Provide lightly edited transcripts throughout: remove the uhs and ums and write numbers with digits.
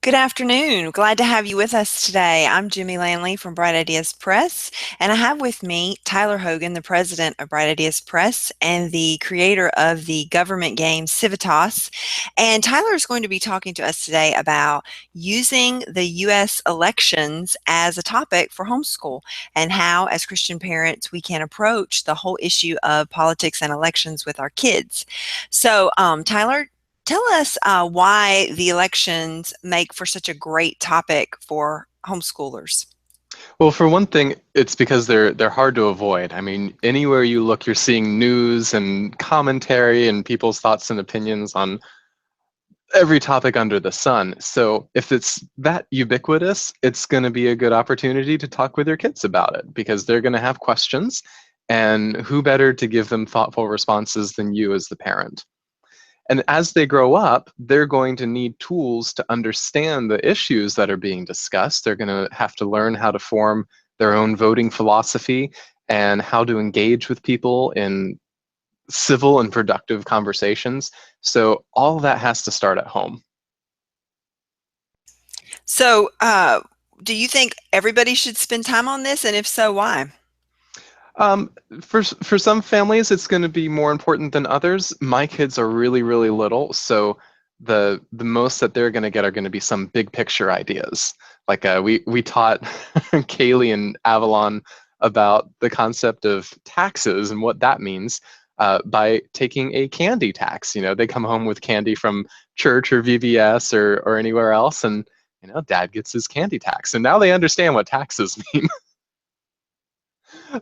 Good afternoon. Glad to have you with us today. I'm Jimmy Lanley from Bright Ideas Press, and I have with me Tyler Hogan, the president of Bright Ideas Press and the creator of the government game Civitas. And Tyler is going to be talking to us today about using the U.S. elections as a topic for homeschool and how, as Christian parents, we can approach the whole issue of politics and elections with our kids. Tyler, tell us why the elections make for such a great topic for homeschoolers. Well, for one thing, it's because they're hard to avoid. I mean, anywhere you look, you're seeing news and commentary and people's thoughts and opinions on every topic under the sun. So if it's that ubiquitous, it's going to be a good opportunity to talk with your kids about it because they're going to have questions, and who better to give them thoughtful responses than you as the parent? And as they grow up, they're going to need tools to understand the issues that are being discussed. They're going to have to learn how to form their own voting philosophy and how to engage with people in civil and productive conversations. So all of that has to start at home. So, do you think everybody should spend time on this? And if so, why? Um, for some families, it's going to be more important than others. My kids are really, really little, so the most that they're going to get are going to be some big picture ideas. Like we taught Kaylee and Avalon about the concept of taxes and what that means by taking a candy tax. You know, they come home with candy from church or VBS or anywhere else, and Dad gets his candy tax, and now they understand what taxes mean.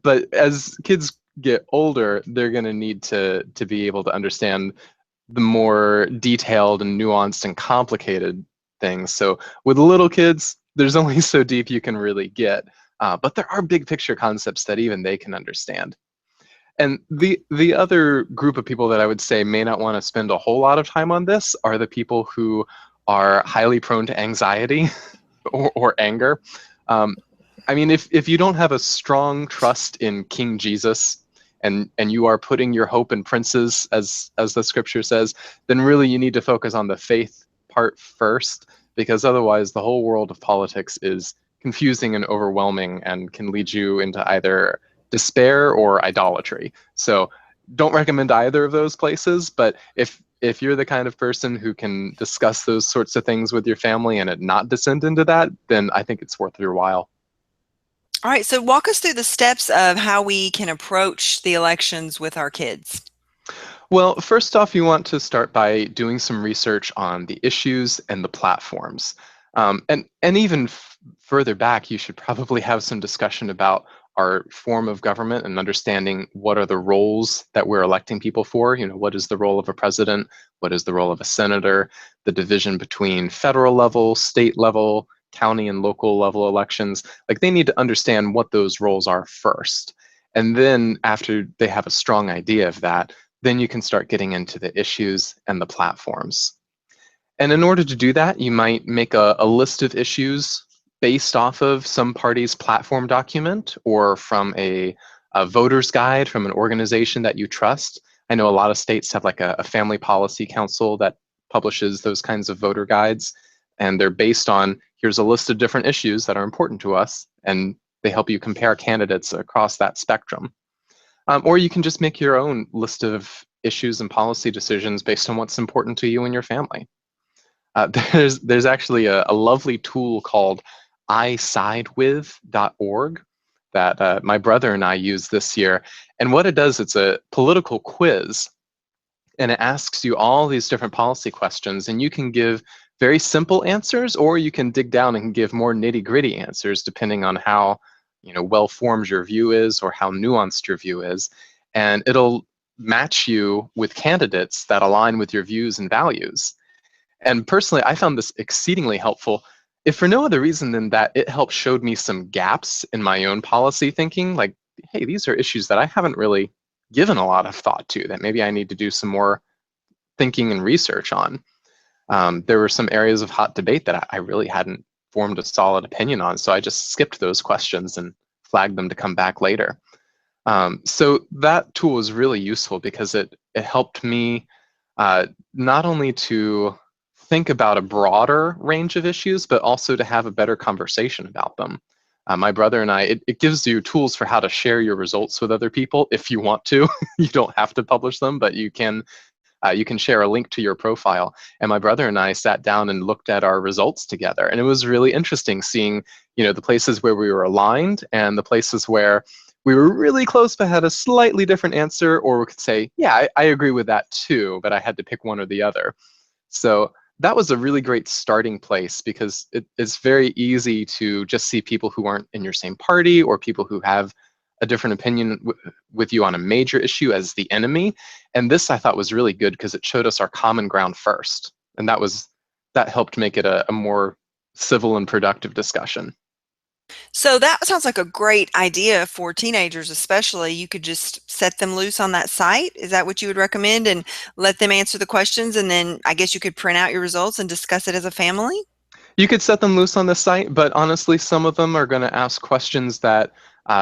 But as kids get older, they're going to need to be able to understand the more detailed and nuanced and complicated things. So with little kids, there's only so deep you can really get. But there are big picture concepts that even they can understand. And the other group of people that I would say may not want to spend a whole lot of time on this are the people who are highly prone to anxiety or anger. Um, I mean, if you don't have a strong trust in King Jesus and you are putting your hope in princes, as the scripture says, then really you need to focus on the faith part first, because otherwise the whole world of politics is confusing and overwhelming and can lead you into either despair or idolatry. So don't recommend either of those places, but if you're the kind of person who can discuss those sorts of things with your family and it not descend into that, then I think it's worth your while. All right, so walk us through the steps of how we can approach the elections with our kids. Well, first off, you want to start by doing some research on the issues and the platforms. And even further back, you should probably have some discussion about our form of government and understanding what are the roles that we're electing people for. You know, what is the role of a president? What is the role of a senator? The division between federal level, state level, county and local level elections. Like, they need to understand what those roles are first. And then after they have a strong idea of that, then you can start getting into the issues and the platforms. And in order to do that, you might make a list of issues based off of some party's platform document or from a voter's guide from an organization that you trust. I know a lot of states have like a family policy council that publishes those kinds of voter guides, and they're based on, here's a list of different issues that are important to us, and they help you compare candidates across that spectrum. Or you can just make your own list of issues and policy decisions based on what's important to you and your family. There's actually a lovely tool called isidewith.org that my brother and I used this year. And what it does, it's a political quiz, and it asks you all these different policy questions, and you can give very simple answers, or you can dig down and give more nitty-gritty answers depending on how well formed your view is or how nuanced your view is. And it'll match you with candidates that align with your views and values. And personally, I found this exceedingly helpful, if for no other reason than that it helped showed me some gaps in my own policy thinking. Like, hey, these are issues that I haven't really given a lot of thought to, that maybe I need to do some more thinking and research on. There were some areas of hot debate that I really hadn't formed a solid opinion on, so I just skipped those questions and flagged them to come back later. So that tool is really useful because it helped me not only to think about a broader range of issues, but also to have a better conversation about them. My brother and I, it gives you tools for how to share your results with other people if you want to. You don't have to publish them, but you can share a link to your profile. And my brother and I sat down and looked at our results together. And it was really interesting seeing, the places where we were aligned and the places where we were really close but had a slightly different answer, or we could say, yeah, I agree with that too, but I had to pick one or the other. So that was a really great starting place because it's very easy to just see people who aren't in your same party or people who have a different opinion with you on a major issue as the enemy. And this I thought was really good because it showed us our common ground first. And that helped make it a more civil and productive discussion. So that sounds like a great idea for teenagers, especially. You could just set them loose on that site. Is that what you would recommend? And let them answer the questions, and then I guess you could print out your results and discuss it as a family? You could set them loose on the site, but honestly, some of them are going to ask questions that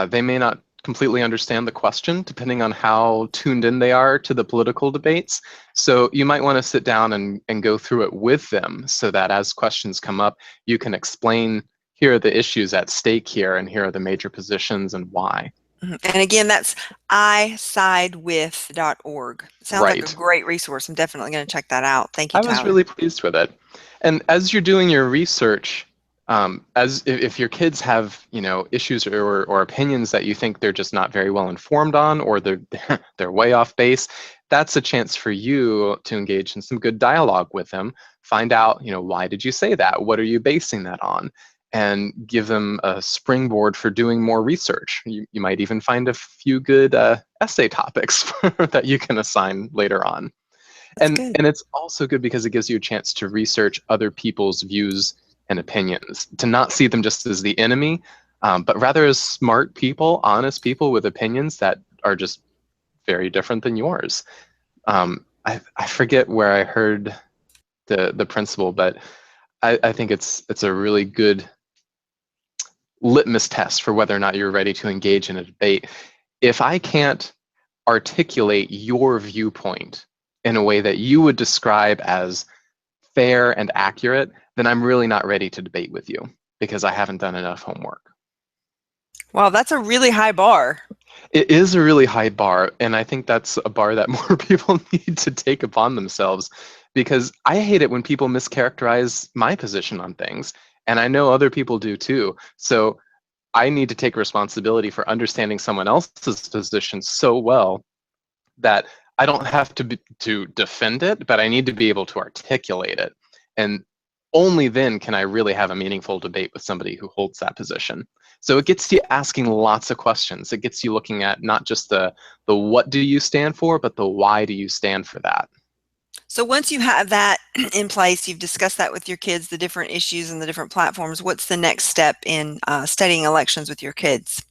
they may not completely understand the question, depending on how tuned in they are to the political debates. So you might want to sit down and go through it with them so that as questions come up, you can explain, here are the issues at stake here, and here are the major positions and why. And again, that's isidewith.org. Sounds like a Right. great resource. I'm definitely going to check that out. Thank you, I was Tyler. really pleased with it. And as you're doing your research, as if your kids have, issues or opinions that you think they're just not very well informed on, or they're way off base, that's a chance for you to engage in some good dialogue with them. Find out, why did you say that? What are you basing that on? And give them a springboard for doing more research. You might even find a few good essay topics that you can assign later on. That's And good. and it's also good because it gives you a chance to research other people's views and opinions, to not see them just as the enemy, but rather as smart people, honest people with opinions that are just very different than yours. I forget where I heard the principle, but I think it's a really good litmus test for whether or not you're ready to engage in a debate. If I can't articulate your viewpoint in a way that you would describe as fair and accurate, then I'm really not ready to debate with you because I haven't done enough homework. Wow, that's a really high bar. It is a really high bar, and I think that's a bar that more people need to take upon themselves because I hate it when people mischaracterize my position on things, and I know other people do too. So I need to take responsibility for understanding someone else's position so well that I don't have to defend it, but I need to be able to articulate it. And only then can I really have a meaningful debate with somebody who holds that position. So it gets you asking lots of questions. It gets you looking at not just the what do you stand for, but the why do you stand for that. So once you have that in place, you've discussed that with your kids, the different issues and the different platforms. What's the next step in studying elections with your kids?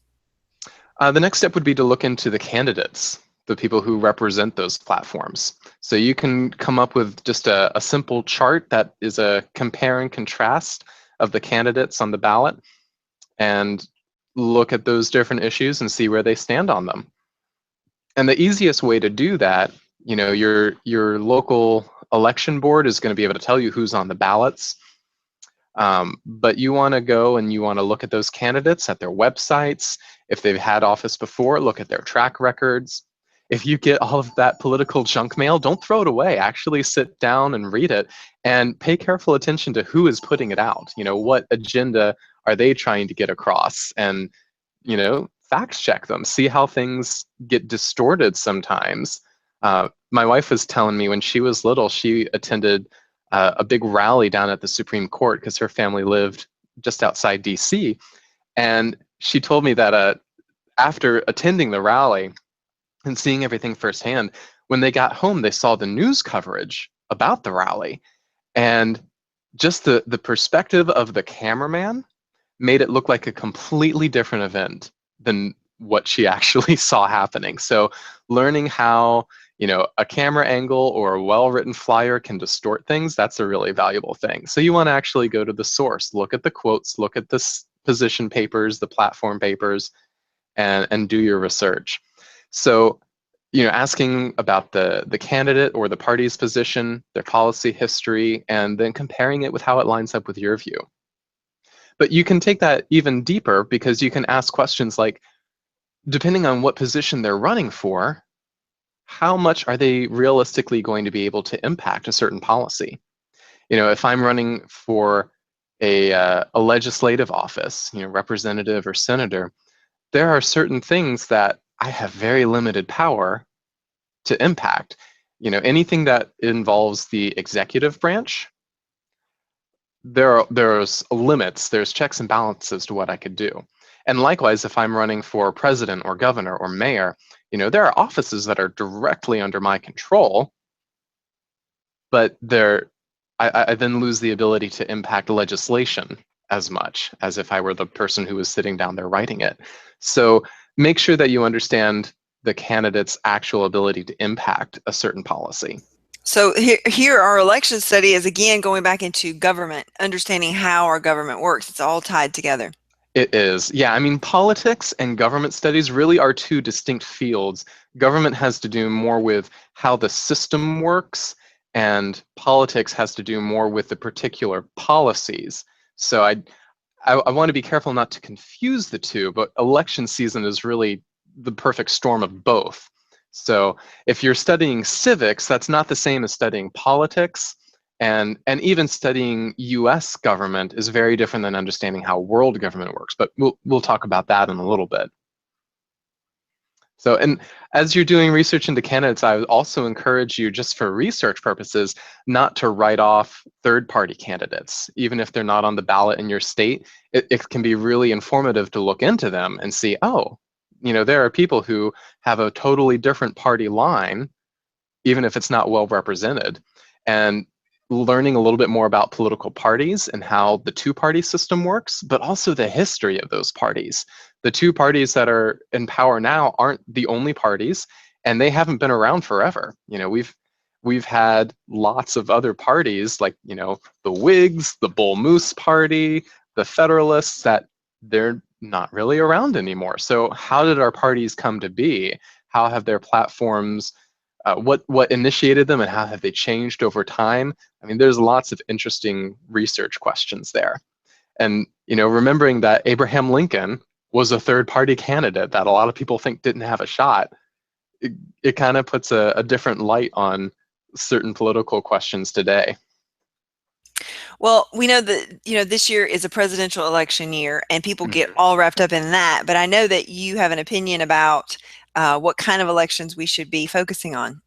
The next step would be to look into the candidates, the people who represent those platforms. So you can come up with just a simple chart that is a compare and contrast of the candidates on the ballot and look at those different issues and see where they stand on them. And the easiest way to do that, your local election board is going to be able to tell you who's on the ballots. But you want to go and you want to look at those candidates at their websites. If they've had office before, look at their track records. If you get all of that political junk mail, don't throw it away. Actually sit down and read it and pay careful attention to who is putting it out. What agenda are they trying to get across? And, fact check them. See how things get distorted sometimes. My wife was telling me when she was little, she attended a big rally down at the Supreme Court because her family lived just outside DC. And she told me that after attending the rally and seeing everything firsthand, when they got home, they saw the news coverage about the rally. And just the perspective of the cameraman made it look like a completely different event than what she actually saw happening. So learning how a camera angle or a well-written flyer can distort things, that's a really valuable thing. So you want to actually go to the source, look at the quotes, look at the position papers, the platform papers, and do your research. So asking about the candidate or the party's position, their policy history, and then comparing it with how it lines up with your view. But you can take that even deeper because you can ask questions like, depending on what position they're running for, how much are they realistically going to be able to impact a certain policy? If I'm running for a legislative office, representative or senator, there are certain things that I have very limited power to impact. Anything that involves the executive branch, there's limits, there's checks and balances to what I could do. And likewise, if I'm running for president or governor or mayor, there are offices that are directly under my control, but I then lose the ability to impact legislation as much as if I were the person who was sitting down there writing it. So make sure that you understand the candidate's actual ability to impact a certain policy. So here our election study is again going back into government, understanding how our government works. It's all tied together. It is. Yeah, I mean, politics and government studies really are two distinct fields. Government has to do more with how the system works, and politics has to do more with the particular policies. So I want to be careful not to confuse the two, but election season is really the perfect storm of both. So if you're studying civics, that's not the same as studying politics. And even studying US government is very different than understanding how world government works. But we'll talk about that in a little bit. So, and as you're doing research into candidates, I would also encourage you, just for research purposes, not to write off third-party candidates. Even if they're not on the ballot in your state, it can be really informative to look into them and see, oh, there are people who have a totally different party line, even if it's not well represented. And learning a little bit more about political parties and how the two-party system works, but also the history of those parties. The two parties that are in power now aren't the only parties, and they haven't been around forever. We've had lots of other parties like, the Whigs, the Bull Moose Party, the Federalists, that they're not really around anymore. So how did our parties come to be? How have their platforms what initiated them and how have they changed over time? I mean, there's lots of interesting research questions there. And, remembering that Abraham Lincoln was a third-party candidate that a lot of people think didn't have a shot, it kind of puts a different light on certain political questions today. Well, we know that, this year is a presidential election year and people get Mhm. all wrapped up in that. But I know that you have an opinion about what kind of elections we should be focusing on.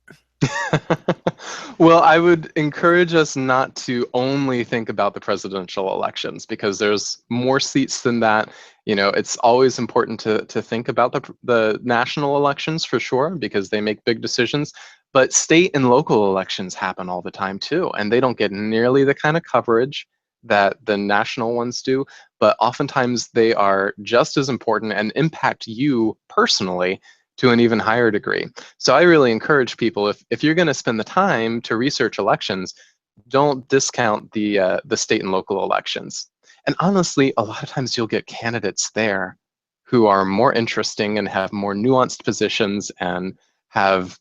Well, I would encourage us not to only think about the presidential elections because there's more seats than that. It's always important to think about the national elections for sure because they make big decisions. But state and local elections happen all the time too, and they don't get nearly the kind of coverage that the national ones do. But oftentimes they are just as important and impact you personally to an even higher degree. So I really encourage people, if you're going to spend the time to research elections, don't discount the state and local elections. And honestly, a lot of times you'll get candidates there who are more interesting and have more nuanced positions and have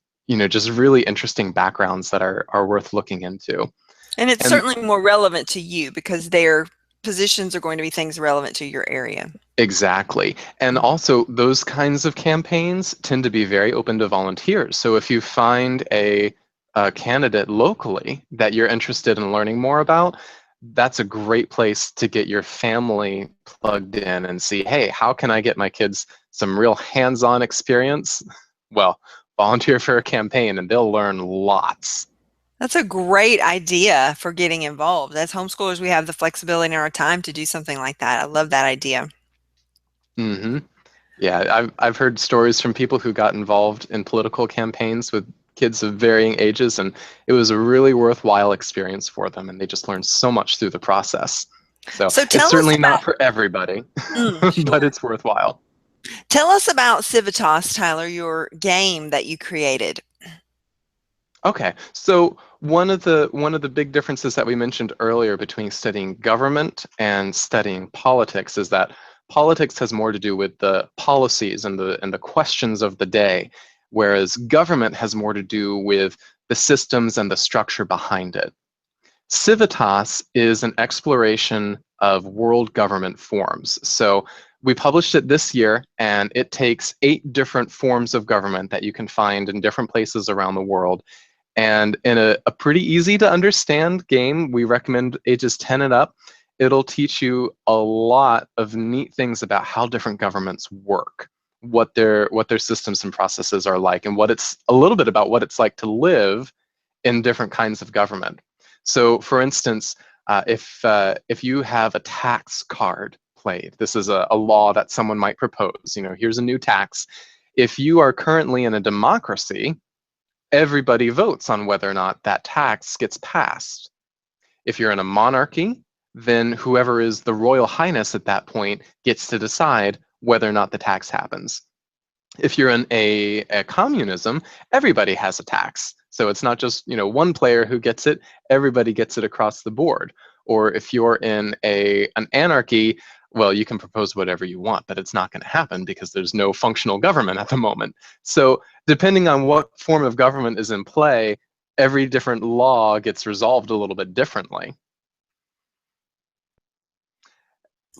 just really interesting backgrounds that are worth looking into. And it's And certainly more relevant to you because their positions are going to be things relevant to your area. exactly. And also, those kinds of campaigns tend to be very open to volunteers. So if you find a candidate locally that you're interested in learning more about, that's a great place to get your family plugged in and see, hey, how can I get my kids some real hands-on experience? Well, volunteer for a campaign and they'll learn lots. That's a great idea for getting involved. As homeschoolers, we have the flexibility in our time to do something like that. I love that idea. Hmm. Yeah, I've heard stories from people who got involved in political campaigns with kids of varying ages, and it was a really worthwhile experience for them, and they just learned so much through the process. So So it's tell us certainly not about, for everybody, but sure. it's worthwhile. Tell us about Civitas, Tyler, your game that you created. Okay, so one of the big differences that we mentioned earlier between studying government and studying politics is that politics has more to do with the policies and the questions of the day, whereas government has more to do with the systems and the structure behind it. Civitas is an exploration of world government forms. So we published it this year, and it takes 8 different forms of government that you can find in different places around the world. And in a pretty easy to understand game, we recommend ages 10 and up. It'll teach you a lot of neat things about how different governments work, what their systems and processes are like, and what it's a little bit about what it's like to live in different kinds of government. So, for instance, if you have a tax card played, this is a law that someone might propose. Here's a new tax. If you are currently in a democracy, everybody votes on whether or not that tax gets passed. If you're in a monarchy, then whoever is the royal highness at that point gets to decide whether or not the tax happens. If you're in a communism, everybody has a tax. So it's not just one player who gets it, everybody gets it across the board. Or if you're in an anarchy, well, you can propose whatever you want, but it's not going to happen because there's no functional government at the moment. So depending on what form of government is in play, every different law gets resolved a little bit differently.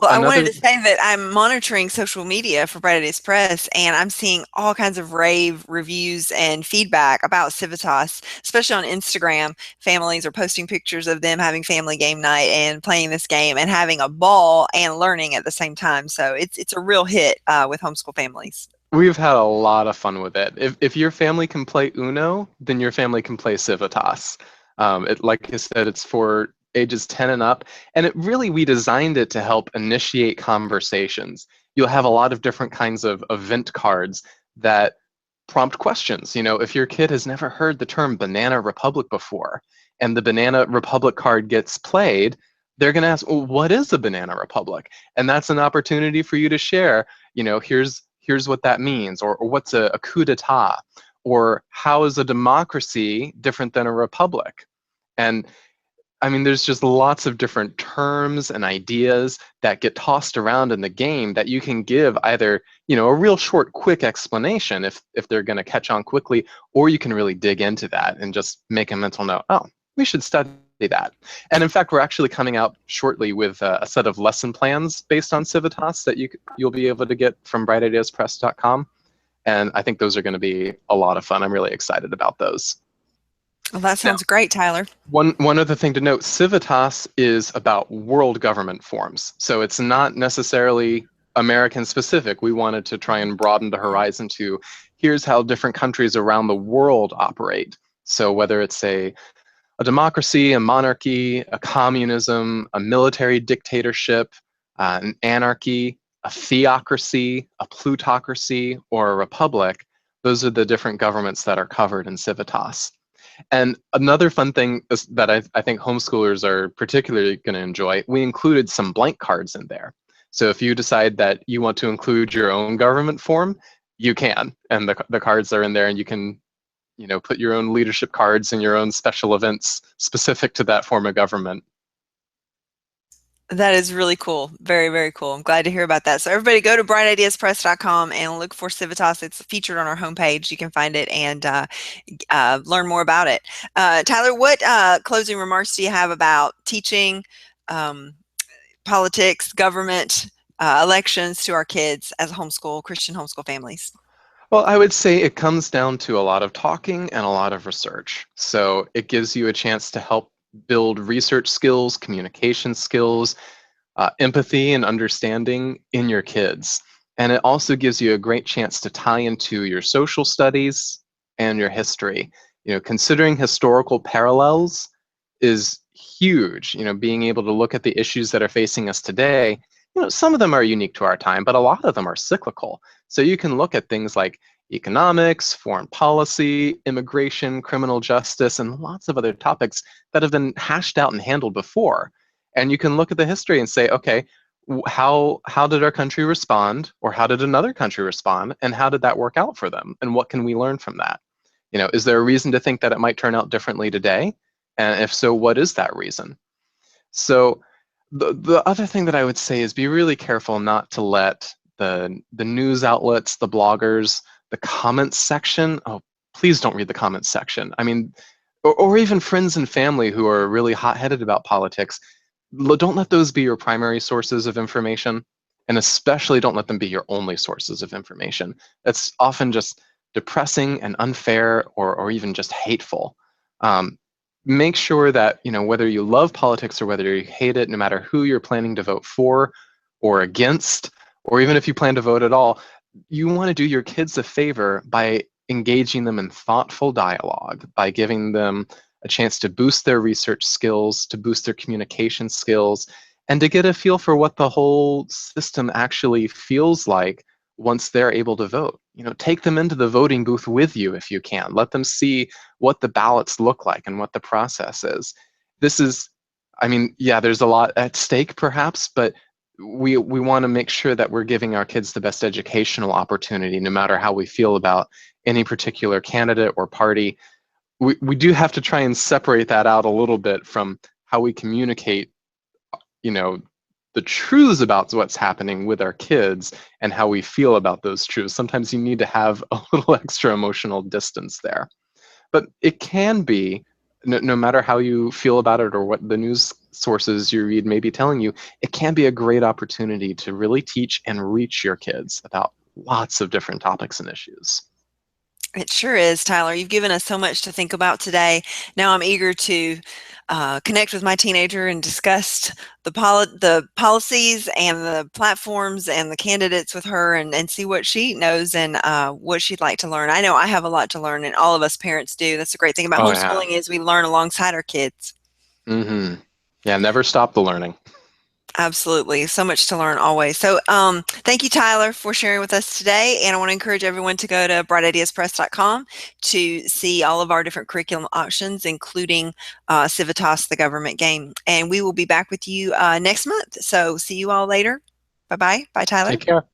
Well, I wanted Another to say that I'm monitoring social media for Bright Ideas Press, and I'm seeing all kinds of rave reviews and feedback about Civitas, especially on Instagram. Families are posting pictures of them having family game night and playing this game and having a ball and learning at the same time. So it's a real hit with homeschool families. We've had a lot of fun with it. If your family can play Uno, then your family can play Civitas. Like I said, it's for ages 10 and up, and we designed it to help initiate conversations. You'll have a lot of different kinds of event cards that prompt questions. If your kid has never heard the term Banana Republic before, and the Banana Republic card gets played, they're going to ask, well, what is a Banana Republic? And that's an opportunity for you to share, here's what that means, or what's a coup d'etat, or how is a democracy different than a republic? And I mean, there's just lots of different terms and ideas that get tossed around in the game that you can give either, a real short, quick explanation if they're going to catch on quickly, or you can really dig into that and just make a mental note. Oh, we should study that. And in fact, we're actually coming out shortly with a set of lesson plans based on Civitas that you'll be able to get from brightideaspress.com. And I think those are going to be a lot of fun. I'm really excited about those. Well, that Now, sounds great, Tyler. one other thing to note, Civitas is about world government forms. So it's not necessarily American specific. We wanted to try and broaden the horizon to here's how different countries around the world operate. So whether it's a democracy, a monarchy, a communism, a military dictatorship, an anarchy, a theocracy, a plutocracy, or a republic, those are the different governments that are covered in Civitas. And another fun thing that I think homeschoolers are particularly going to enjoy, we included some blank cards in there. So if you decide that you want to include your own government form, you can. And the cards are in there, and you can put your own leadership cards and your own special events specific to that form of government. That is really cool. Very, very cool. I'm glad to hear about that. So everybody go to brightideaspress.com and look for Civitas. It's featured on our homepage. You can find it and learn more about it. Tyler, what closing remarks do you have about teaching politics, government, elections to our kids as Christian homeschool families? Well, I would say it comes down to a lot of talking and a lot of research. So it gives you a chance to help build research skills, communication skills, empathy and understanding in your kids. And it also gives you a great chance to tie into your social studies and your history. Considering historical parallels is huge. Being able to look at the issues that are facing us today, some of them are unique to our time, but a lot of them are cyclical. So you can look at things like economics, foreign policy, immigration, criminal justice, and lots of other topics that have been hashed out and handled before. And you can look at the history and say, okay, how did our country respond, or how did another country respond, and how did that work out for them? And what can we learn from that? Is there a reason to think that it might turn out differently today? And if so, what is that reason? So the other thing that I would say is be really careful not to let the news outlets, the bloggers, the comments section, oh, please don't read the comments section. I mean, or even friends and family who are really hot-headed about politics, don't let those be your primary sources of information, and especially don't let them be your only sources of information. That's often just depressing and unfair, or even just hateful. Um, Make sure that, whether you love politics or whether you hate it, no matter who you're planning to vote for or against, or even if you plan to vote at all, you want to do your kids a favor by engaging them in thoughtful dialogue, by giving them a chance to boost their research skills, to boost their communication skills, and to get a feel for what the whole system actually feels like once they're able to vote. Take them into the voting booth with you if you can. Let them see what the ballots look like and what the process is. This is, I mean, yeah, there's a lot at stake perhaps, but we want to make sure that we're giving our kids the best educational opportunity, no matter how we feel about any particular candidate or party. We do have to try and separate that out a little bit from how we communicate, you know, the truths about what's happening with our kids and how we feel about those truths. Sometimes you need to have a little extra emotional distance there. But it can be, no matter how you feel about it or what the news sources you read may be telling you, it can be a great opportunity to really teach and reach your kids about lots of different topics and issues. It sure is, Tyler. You've given us so much to think about today. Now I'm eager to connect with my teenager and discuss the policies and the platforms and the candidates with her, and see what she knows and what she'd like to learn. I know I have a lot to learn, and all of us parents do. That's the great thing about Oh yeah. homeschooling is we learn alongside our kids. Yeah, never stop the learning. Absolutely. So much to learn always. So thank you, Tyler, for sharing with us today. And I want to encourage everyone to go to brightideaspress.com to see all of our different curriculum options, including Civitas, the government game. And we will be back with you next month. So see you all later. Bye-bye. Bye, Tyler. Take care.